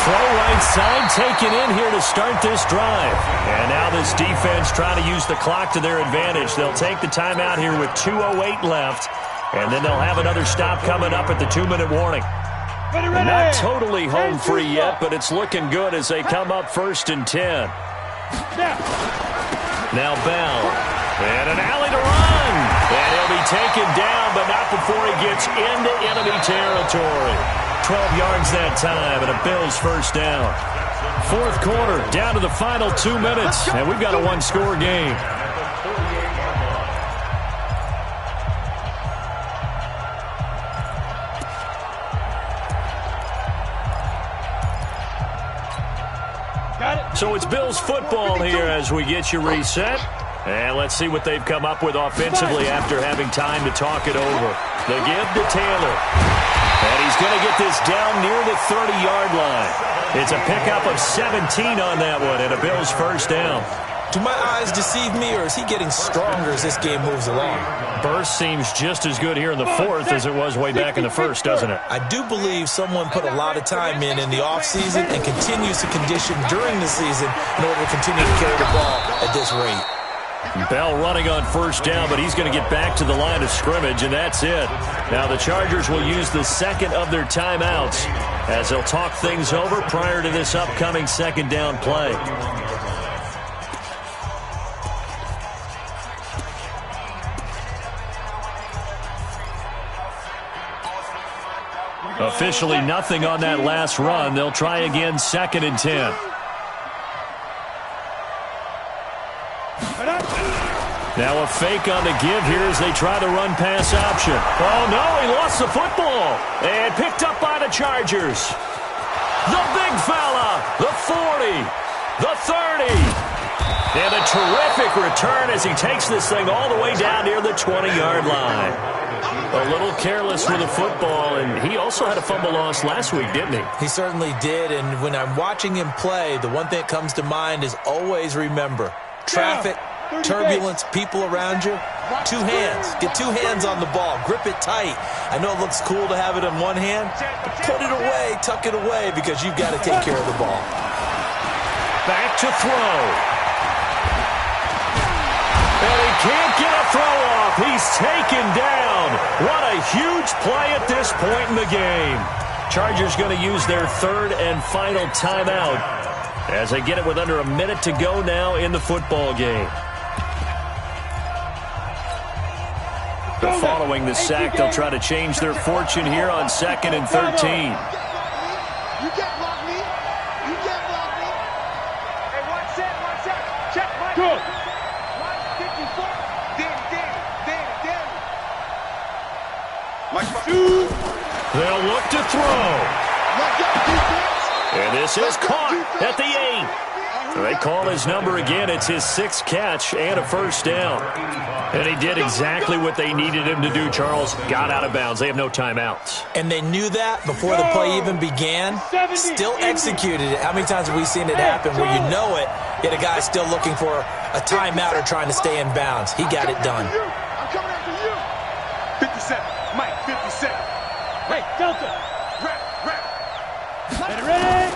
Throw right side taken in here to start this drive. And now this defense trying to use the clock to their advantage. They'll take the timeout here with 2:08 left. And then they'll have another stop coming up at the 2-minute warning. Not totally home free yet, but it's looking good as they come up 1st and 10. Now Bell. And an alley to run. And he'll be taken down, but not before he gets into enemy territory. 12 yards that time, and a Bills first down. 4th quarter, down to the final 2 minutes, and we've got a one-score game. So it's Bills football here as we get you reset. And let's see what they've come up with offensively after having time to talk it over. The give to Taylor. And he's going to get this down near the 30-yard line. It's a pickup of 17 on that one and a Bills first down. Do my eyes deceive me, or is he getting stronger as this game moves along? Burst seems just as good here in the 4th as it was way back in the 1st, doesn't it? I do believe someone put a lot of time in the offseason and continues to condition during the season in order to continue to carry the ball at this rate. Bell running on first down, but he's going to get back to the line of scrimmage, and that's it. Now the Chargers will use the second of their timeouts as they'll talk things over prior to this upcoming second down play. Officially nothing on that last run. They'll try again 2nd and 10. Now a fake on the give here as they try to run pass option. Oh, no, he lost the football. And picked up by the Chargers. The big fella, the 40, the 30. And a terrific return as he takes this thing all the way down near the 20-yard line. A little careless with the football, and he also had a fumble loss last week, didn't he? He certainly did, and when I'm watching him play, the one thing that comes to mind is always remember, traffic, turbulence, people around you, 2 hands. Get 2 hands on the ball. Grip it tight. I know it looks cool to have it in one hand, but put it away, tuck it away, because you've got to take care of the ball. Back to throw. And he can't get a throw off. He's taken down. What a huge play at this point in the game. Chargers going to use their 3rd and final timeout as they get it with under a minute to go now in the football game. Following the sack, they'll try to change their fortune here on 2nd and 13. You can't block me. You can't block me. Hey, one set. Check, Mike. Good. 54. They'll look to throw. And this is caught at the 8. They call his number again. It's his 6th catch and a first down. And he did exactly what they needed him to do, Charles. Got out of bounds. They have no timeouts. And they knew that before the play even began. Still executed it. How many times have we seen it happen where you know it, yet a guy's still looking for a timeout or trying to stay in bounds? He got it done. I'm coming after you. 57. Mike, 57. Hey, Delta. Ready.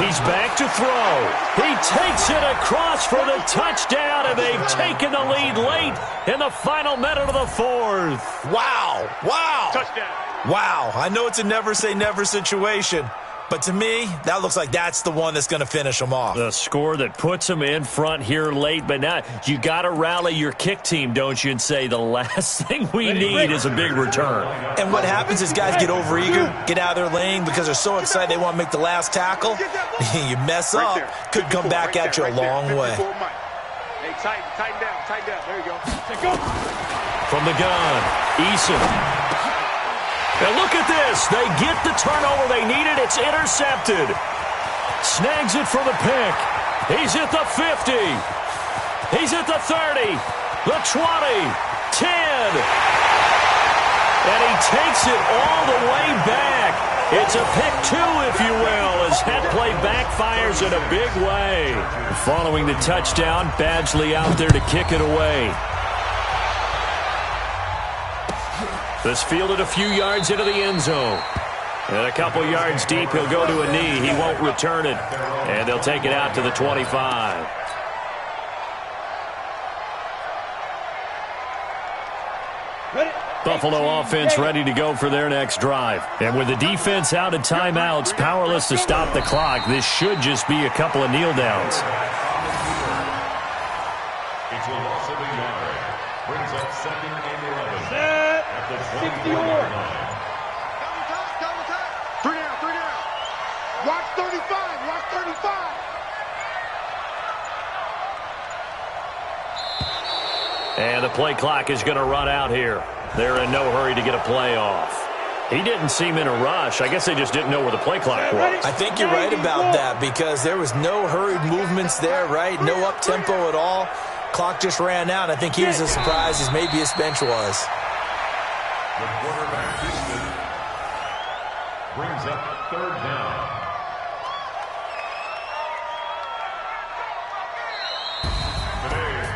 He's back to throw. He takes it across for the touchdown, and they've taken the lead late in the final minute of the 4th. Wow. Touchdown. Wow. I know it's a never-say-never situation, but to me, that looks like that's the one that's going to finish them off. The score that puts them in front here late, but now you got to rally your kick team, don't you, and say the last thing we need is a big return. And what happens is guys get overeager, get out of their lane because they're so excited they want to make the last tackle. You mess up, could come back at you a long way. Hey, tighten down. There you go. From the gun, Eason. And look at this. They get the turnover they needed. It's intercepted. Snags it for the pick. He's at the 50. He's at the 30. The 20. 10. And he takes it all the way back. It's a pick 2, if you will, as that play backfires in a big way. Following the touchdown, Badgley out there to kick it away. This fielded a few yards into the end zone. And a couple yards deep, he'll go to a knee. He won't return it. And they'll take it out to the 25. Buffalo offense ready to go for their next drive. And with the defense out of timeouts, powerless to stop the clock, this should just be a couple of kneel downs. It's a loss of a yard. Brings up 2nd and 11. At the 20-yard line. Double time. 3 down. Watch 35. Watch 35. And the play clock is going to run out here. They're in no hurry to get a play off. He didn't seem in a rush. I guess they just didn't know where the play clock was. I think you're right about that because there was no hurried movements there, right? No up-tempo at all. Clock just ran out. I think he was as surprised as maybe his bench was. The quarterback Houston brings up 3rd down.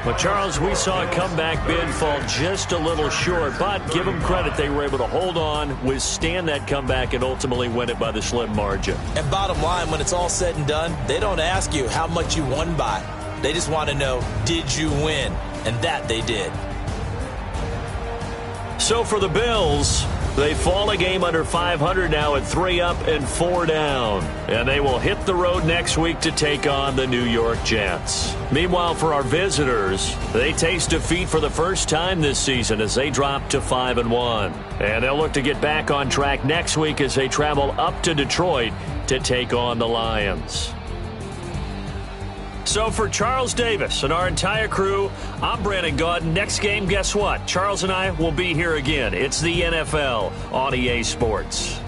But, Charles, we saw a comeback bid fall just a little short, but give them credit. They were able to hold on, withstand that comeback, and ultimately win it by the slim margin. And bottom line, when it's all said and done, they don't ask you how much you won by. They just want to know, did you win? And that they did. So for the Bills, they fall a game under 500 now at 3 up and 4 down. And they will hit the road next week to take on the New York Jets. Meanwhile, for our visitors, they taste defeat for the first time this season as they drop to 5-1. And they'll look to get back on track next week as they travel up to Detroit to take on the Lions. So for Charles Davis and our entire crew, I'm Brandon Gaudin. Next game, guess what? Charles and I will be here again. It's the NFL on EA Sports.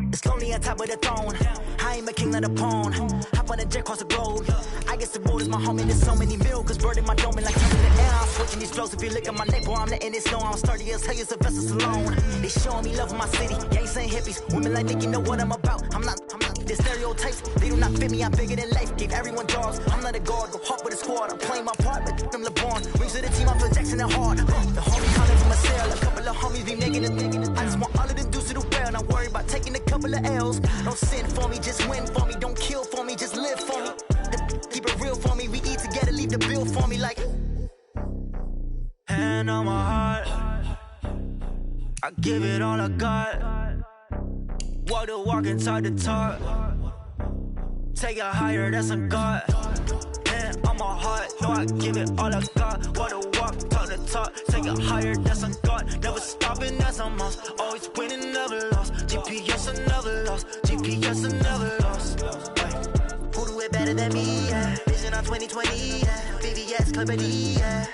It's lonely on top of the throne. I ain't a king of the pawn. Hop on a jet across the road. I guess the road is my home and there's so many mil. Cause bird in my dome and like time in the air. I'm switching these flows. If you look at my neck, boy, I'm letting it snow. I'm sturdy as hell, it's a vessel alone. They showing me love in my city. Gangs ain't hippies. Women like Nick, you know what I'm about. I'm not the stereotypes. They do not fit me. I'm bigger than life. Gave everyone jobs. I'm not a guard. Go hard with a squad. I'm playing my part, but them LeBron. Rings to the team, I'm Phil Jackson and hard. The homie calling from a cell. A couple of homies be making it. I just want all of them dudes to do well. Not worry about taking a couple of L's. Don't sin for me, just win for me. Don't kill for me, just live for me. Keep it real for me. We eat together, leave the bill for me like. Hand on my heart, I give it all I got. Walk the walk and talk the talk. Take it higher, that's a God. Hand on from my heart. Know I give it all I got. Wanna walk, talk the talk, take it higher, that's a God. Never stopping, that's a must. Always winning, never lost. GPS, I never lost. GPS, I never lost. Who do it better than me? Yeah. Vision on 2020. Yeah. VVS, Clarity. Yeah.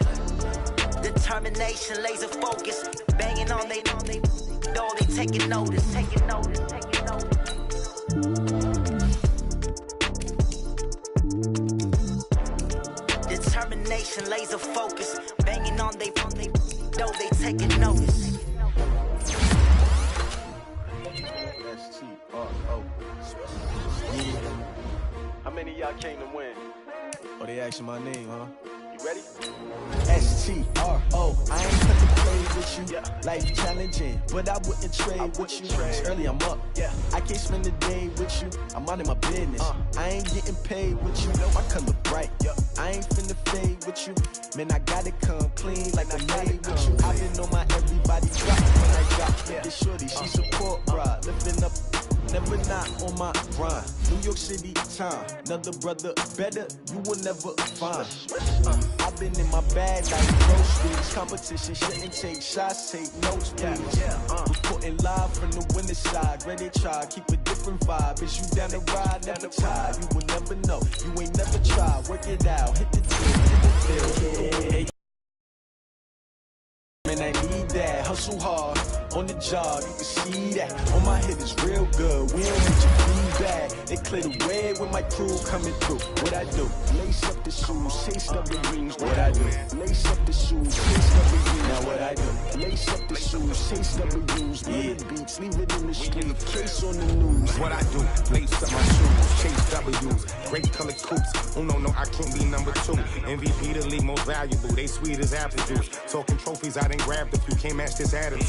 Determination, laser focus. Banging on they know they taking notice. Taking notice. Taking notice. Determination, laser focus, banging on they know they taking notice. STRO. How many of y'all came to win? Oh, they asking my name, huh? You ready? STRO. I ain't cut to play with you. Yeah. Life challenging, but I wouldn't trade with you. It's early, I'm up. Yeah. I can't spend the day with you. I'm out of my business. I ain't getting paid with you. No, my color bright. Yeah. I ain't finna fade with you. Man, I gotta come clean like I made with you. I've been on my everybody drop when I drop. Yeah. This shorty, she support, bruh. Lifting up. Never not on my grind. New York City time. Another brother better, you will never find. I've been in my bag like groceries. Competition shouldn't take shots, take notes, please. Reporting live from the winter side. Ready to try, keep a different vibe. Is you down the ride, never tired. You will never know, you ain't never tried. Work it out, hit the deal, hit the field. Man, I need that, hustle hard, on the job, you can see that. On my head is real good, we don't need your feedback. They clear the way with my crew coming through. What I do? Lace up the shoes, chase up the rings. What I do? Lace up the shoes, chase up the rings. Now what I do? Lace up the shoes, chase up the rings. Leave the beats, leave it in the street, case on the news. What I do? Lace up my shoes, chase W's. Great color coops. Oh no, I can't be number 2. MVP the league most valuable. They sweet as apple juice. Talking trophies, I didn't grab the few. Can't match this attitude.